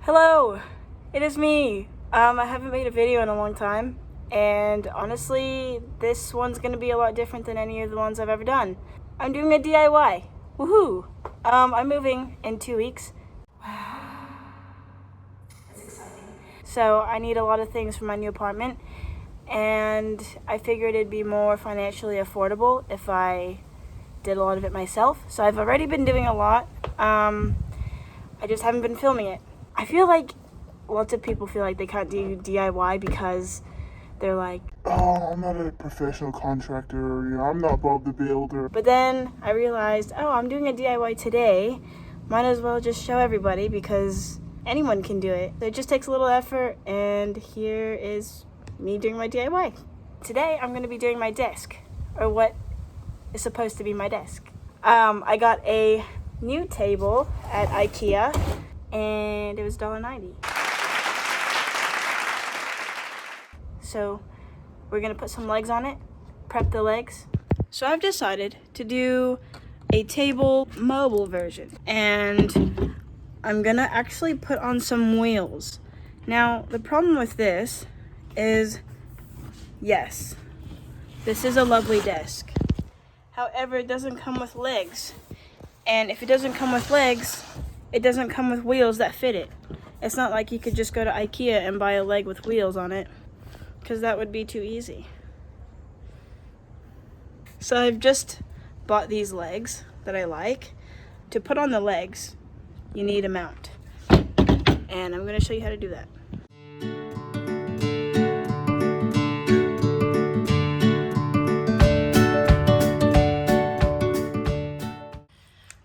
Hello, it is me. I haven't made a video in a long time, and honestly, this one's gonna be a lot different than any of the ones I've ever done. I'm doing a DIY. Woohoo! I'm moving in 2 weeks. Wow, that's exciting. So I need a lot of things for my new apartment, and I figured it'd be more financially affordable if I did a lot of it myself. So I've already been doing a lot. I just haven't been filming it. I feel like lots of people feel like they can't do DIY because they're like, oh, I'm not a professional contractor, I'm not Bob the Builder. But then I realized, oh, I'm doing a DIY today. Might as well just show everybody because anyone can do it. So it just takes a little effort, and here is me doing my DIY. Today I'm going to be doing my desk, or what is supposed to be my desk. I got a new table at IKEA, and it was $1.90. So we're gonna put some legs on it, prep the legs. So I've decided to do a table mobile version, and I'm gonna actually put on some wheels. Now, the problem with this is, yes, this is a lovely desk. However, it doesn't come with legs. And if it doesn't come with legs, it doesn't come with wheels that fit it. It's not like you could just go to IKEA and buy a leg with wheels on it, because that would be too easy. So I've just bought these legs that I like. To put on the legs, you need a mount. And I'm going to show you how to do that.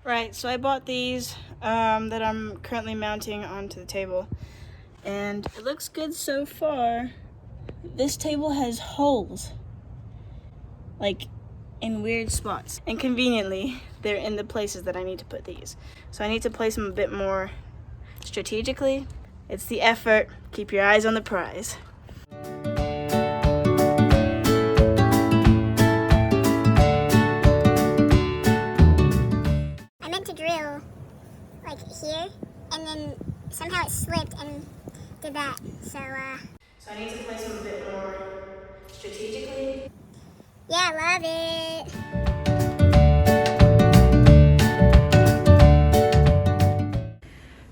Right, so I bought these that I'm currently mounting onto the table, and it looks good so far. This table has holes, like in weird spots, and conveniently they're in the places that I need to put these. So I need to place them a bit more strategically. It's the effort. Keep your eyes on the prize. To drill like here, and then somehow it slipped and did that. So I need to place them a bit more strategically. Yeah, love it.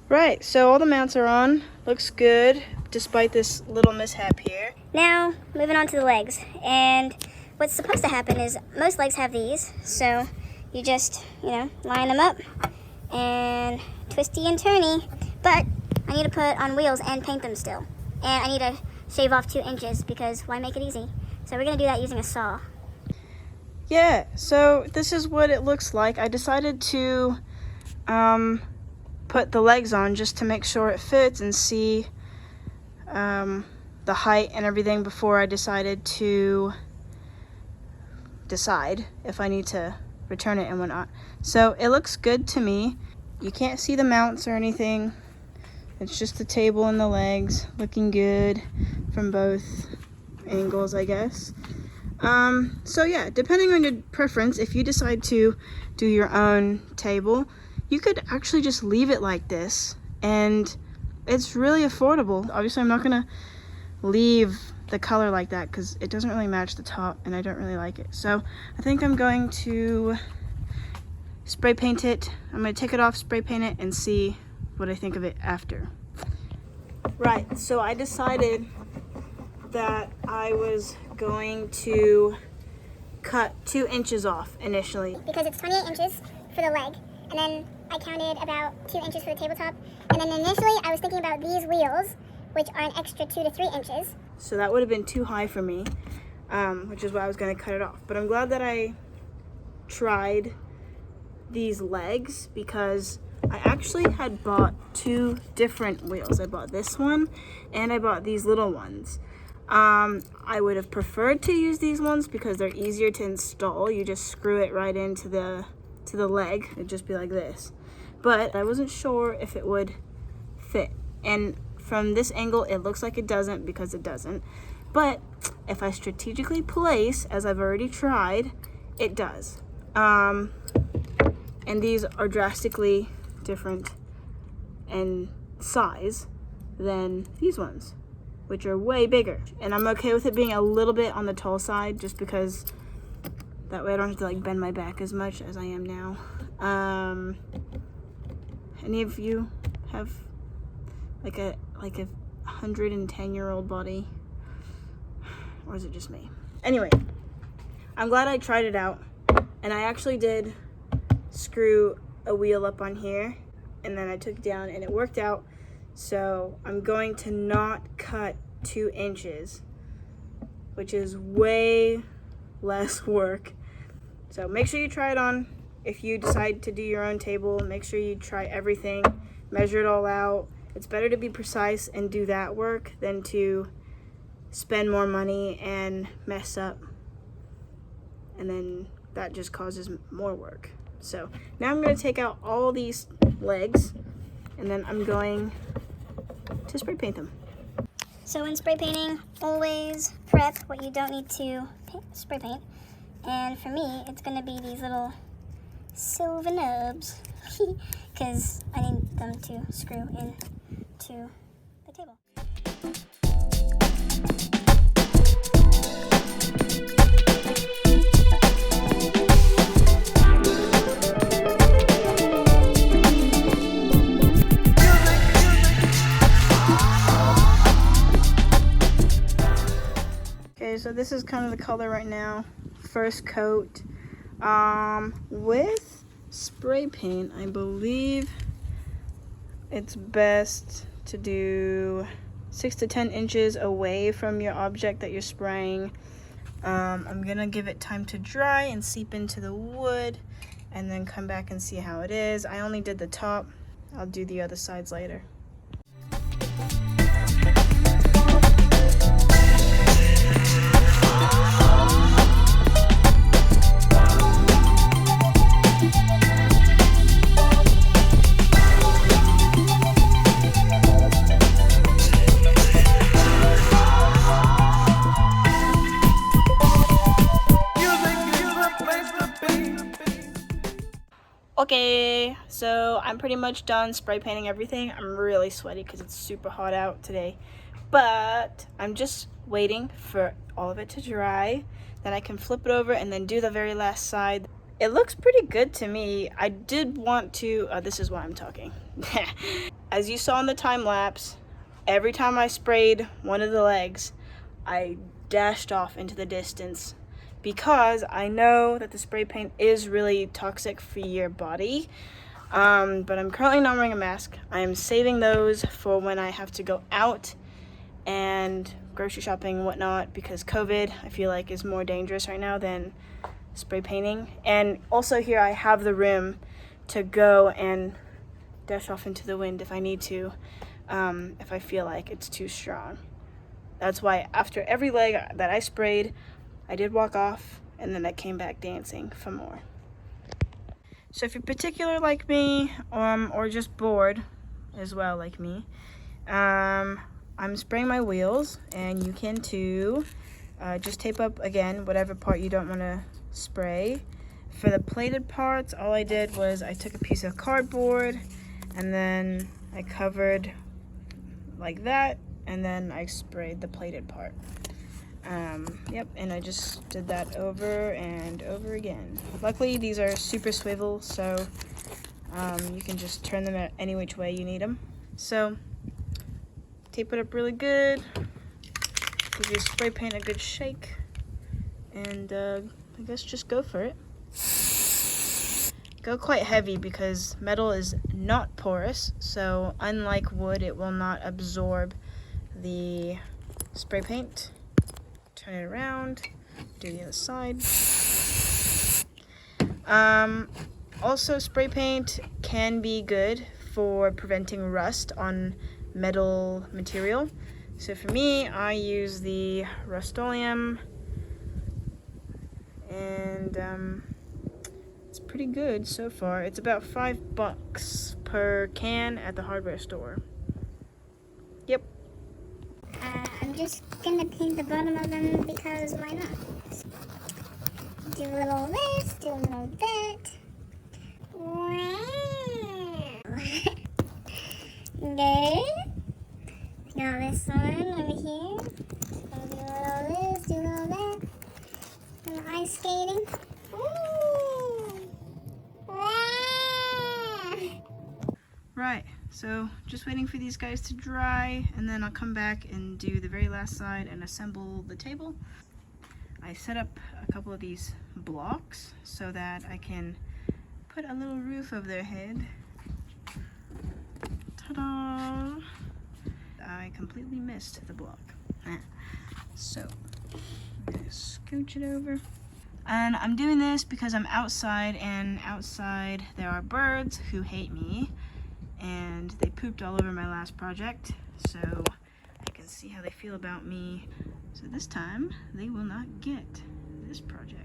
Right, so all the mounts are on. Looks good, despite this little mishap here. Now, moving on to the legs. And what's supposed to happen is most legs have these, so you just, line them up and twisty and turny. But I need to put on wheels and paint them still. And I need to shave off 2 inches because why make it easy? So we're gonna do that using a saw. Yeah, so this is what it looks like. I decided to put the legs on just to make sure it fits and see the height and everything before I decided to decide if I need to return it and whatnot. So it looks good to me. You can't see the mounts or anything. It's just the table and the legs looking good from both angles, I guess. So yeah, depending on your preference, if you decide to do your own table, you could actually just leave it like this, and it's really affordable. Obviously, I'm not gonna leave the color like that because it doesn't really match the top and I don't really like it. So I think I'm going to spray paint it. I'm going to take it off, spray paint it, and see what I think of it after. Right, so I decided that I was going to cut 2 inches off initially. Because it's 28 inches for the leg, and then I counted about 2 inches for the tabletop, and then initially I was thinking about these wheels, which are an extra 2 to 3 inches. So that would have been too high for me, which is why I was going to cut it off. But I'm glad that I tried these legs because I actually had bought 2 different wheels. I bought this one and I bought these little ones. I would have preferred to use these ones because they're easier to install. You just screw it right into the leg. It'd just be like this. But I wasn't sure if it would fit. And from this angle, it looks like it doesn't because it doesn't. But if I strategically place, as I've already tried, it does. And these are drastically different in size than these ones, which are way bigger. And I'm okay with it being a little bit on the tall side, just because that way I don't have to like bend my back as much as I am now. Any of you have like a 110-year-old body? Or is it just me? Anyway, I'm glad I tried it out. And I actually did screw a wheel up on here, and then I took it down and it worked out. So I'm going to not cut 2 inches, which is way less work. So make sure you try it on. If you decide to do your own table, make sure you try everything, measure it all out. It's better to be precise and do that work than to spend more money and mess up, and then that just causes more work. So now I'm going to take out all these legs, and then I'm going to spray paint them. So when spray painting, always prep what you don't need to spray paint. And for me, it's going to be these little silver nubs, because I need them to screw in to the table. Okay, so this is kind of the color right now. First coat. With spray paint, I believe it's best to do 6 to 10 inches away from your object that you're spraying. I'm gonna give it time to dry and seep into the wood, and then come back and see how it is. I only did the top. I'll do the other sides later. Okay, so I'm pretty much done spray painting everything. I'm really sweaty because it's super hot out today, but I'm just waiting for all of it to dry. Then I can flip it over and then do the very last side. It looks pretty good to me. I did want to, this is why I'm talking. As you saw in the time lapse, every time I sprayed one of the legs, I dashed off into the distance, because I know that the spray paint is really toxic for your body. But I'm currently not wearing a mask. I am saving those for when I have to go out and grocery shopping and whatnot, because COVID, I feel like, is more dangerous right now than spray painting. And also here I have the room to go and dash off into the wind if I need to, if I feel like it's too strong. That's why after every leg that I sprayed, I did walk off, and then I came back dancing for more. So if you're particular like me, or just bored as well like me, I'm spraying my wheels, and you can too. Just tape up, again, whatever part you don't want to spray. For the plated parts, all I did was I took a piece of cardboard, and then I covered like that, and then I sprayed the plated part. Yep, and I just did that over and over again. Luckily, these are super swivel, so you can just turn them any which way you need them. So, tape it up really good, give your spray paint a good shake, and I guess just go for it. Go quite heavy, because metal is not porous, so unlike wood, it will not absorb the spray paint. Turn it around, do the other side. Also, spray paint can be good for preventing rust on metal material. So for me, I use the Rust-Oleum, and it's pretty good so far. It's about $5 per can at the hardware store. Yep. I'm just gonna paint the bottom of them, because why not? Do a little this, do a little that. Wow. Good. all this one over here. Gonna do a little this, do a little that. A little ice skating. Ooh. Ah. Right, so just waiting for these guys to dry, and then I'll come back and do the very last side and assemble the table. I set up a couple of these blocks so that I can put a little roof over their head. Ta-da! I completely missed the block. So, I'm gonna scooch it over. And I'm doing this because I'm outside, and outside there are birds who hate me, and they pooped all over my last project, so I can see how they feel about me. So this time they will not get this project.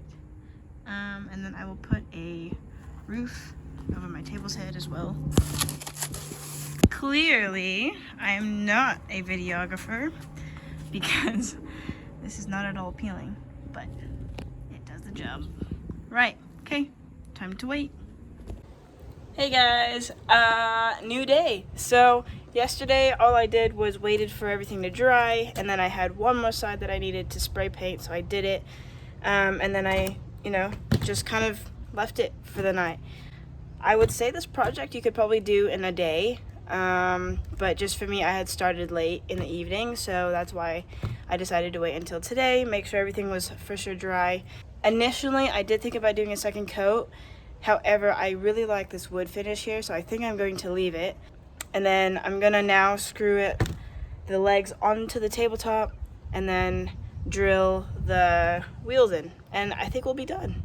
And then I will put a roof over my table's head as well. Clearly, I am not a videographer because this is not at all appealing, but it does the job. Right, okay, time to wait. Hey guys, new day. So yesterday all I did was waited for everything to dry, and then I had one more side that I needed to spray paint, so I did it. And then I, just kind of left it for the night. I would say this project you could probably do in a day, but just for me, I had started late in the evening, so that's why I decided to wait until today, make sure everything was for sure dry. Initially, I did think about doing a second coat. However, I really like this wood finish here, so I think I'm going to leave it. And then I'm gonna now screw the legs onto the tabletop and then drill the wheels in. And I think we'll be done.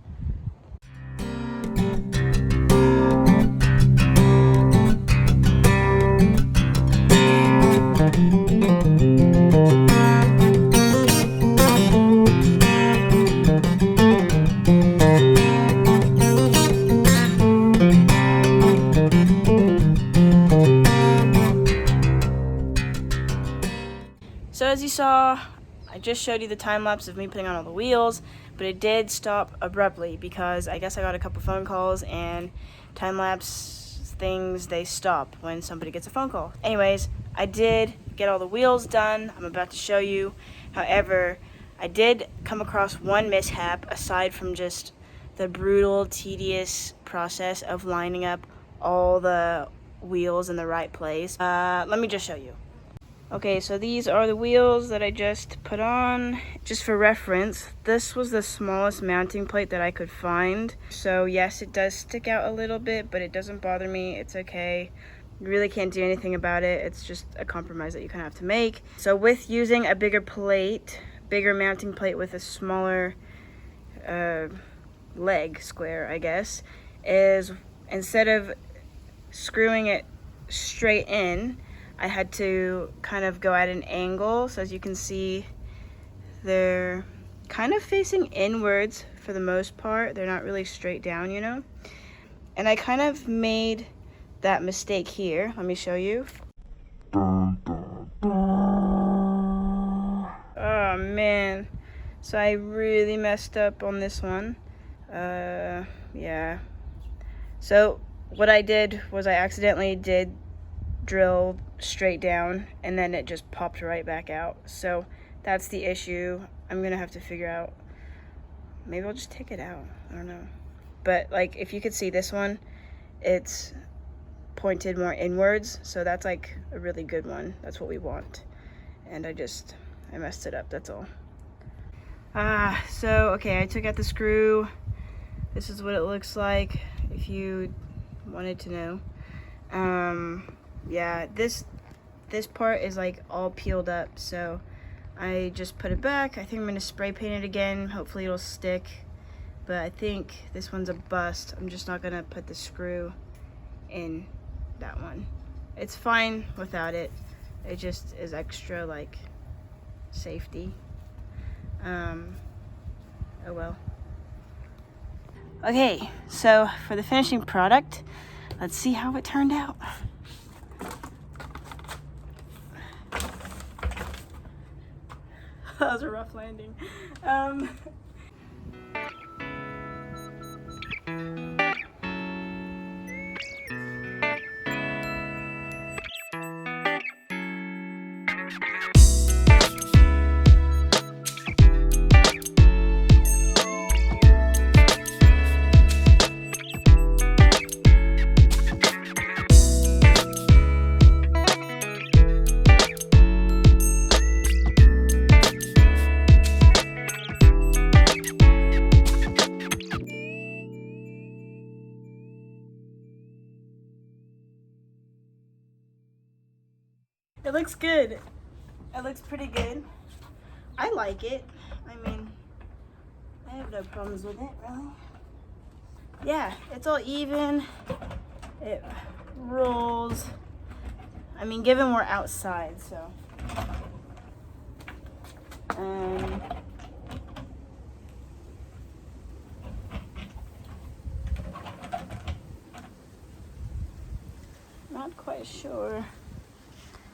So as you saw, I just showed you the time lapse of me putting on all the wheels, but it did stop abruptly because I guess I got a couple phone calls, and time lapse things, they stop when somebody gets a phone call. Anyways, I did get all the wheels done. I'm about to show you. However, I did come across one mishap aside from just the brutal, tedious process of lining up all the wheels in the right place. Let me just show you. Okay, so these are the wheels that I just put on. Just for reference, this was the smallest mounting plate that I could find. So yes, it does stick out a little bit, but it doesn't bother me. It's okay. You really can't do anything about it. It's just a compromise that you kind of have to make. So with using a bigger plate, bigger mounting plate with a smaller leg square, I guess, is instead of screwing it straight in, I had to kind of go at an angle. So as you can see, they're kind of facing inwards for the most part. They're not really straight down, And I kind of made that mistake here. Let me show you. Oh man. So I really messed up on this one. Yeah. So what I did was I accidentally did drill straight down, and then it just popped right back out. So that's the issue. I'm gonna have to figure out, maybe I'll just take it out, I don't know. But like, if you could see this one, it's pointed more inwards, so that's like a really good one. That's what we want. And I messed it up, that's all. So okay, I took out the screw. This is what it looks like if you wanted to know. Yeah, this part is like all peeled up, so I just put it back. I think I'm gonna spray paint it again. Hopefully it'll stick, but I think this one's a bust. I'm just not gonna put the screw in that one. It's fine without it. It just is extra like safety. Oh well. Okay, so for the finishing product, let's see how it turned out. That was a rough landing. It looks good. It looks pretty good. I like it. I mean, I have no problems with it, really. Yeah, it's all even. It rolls. I mean, given we're outside, so. Not quite sure